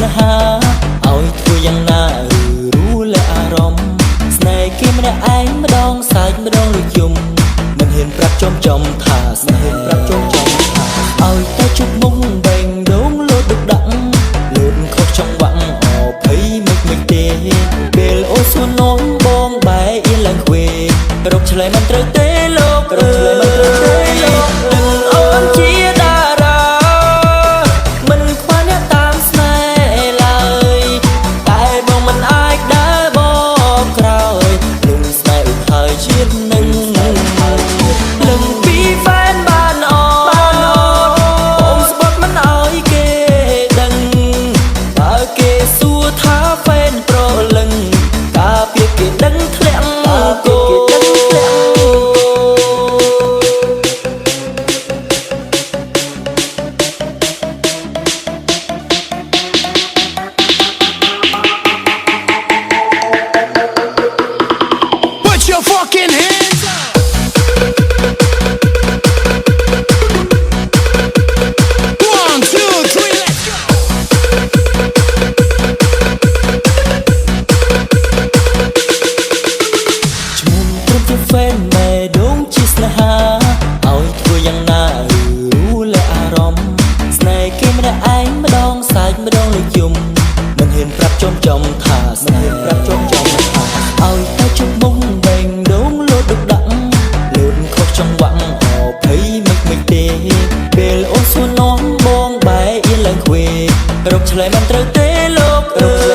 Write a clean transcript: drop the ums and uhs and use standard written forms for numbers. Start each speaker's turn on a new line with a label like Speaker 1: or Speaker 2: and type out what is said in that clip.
Speaker 1: នេហាឲ្យធ្វើយ៉ាងណាรู้และអារម្មណ៍ស្នេហ៍គេម្នាក់ឯងម្ដងសាច់ម្ដងលុយយំមិនហ៊ានប្រាប់ចំថាស្នេហ៍ប្រាប់ចំថាឲ្យតែជុំមុំបែងដងលោតដឹកដាក់លោតខុសចង្វាក់អភ័យមិនទេពេលអូសួននំបងបែអៀនឡើងខ្វេរកឆ្លើយមិនត្រូវទេលោករកឆ្លើយមិនត្រូវទេលោកនឹងអូនជាតារាមិនខ្វះអ្នកតាមស្នេហ៍ឡើយតែបងមិនអាចដើរបកក្រោយលំស្នេហ៍ឧបហើយជាតិនឹងលឹងពីហ្វេនបានអូបងស្បត់មិនឲ្យគេដឹងបើគេសួរថាហ្វេនប្រលឹងការពារគេដឹងធ្លាក់គោ
Speaker 2: Your fucking hands up. One, two, three, let's go.
Speaker 1: ឈ្មោះត្រឹមជាហ្វេនមេដងជាស្នេហាឲ្យធ្វើយ៉ាងណាรู้และអារម្មណ៍ស្នេហ៍គេម្នាក់ឯងម្ដងសាច់ម្ដងលុយយំមិនហ៊ានប្រាប់ចំថាស្នេហ៍ប្រាប់ចំថាឲ្យតែជុំមុំបែងដងលោតដឹកដាក់លោតខុសចង្វាក់អភ័យមិនទេពេលអូនសួរនំបងបែអៀនឡើងខ្វេរកឆ្លើយមិនត្រូវទេលោករកឆ្លើយ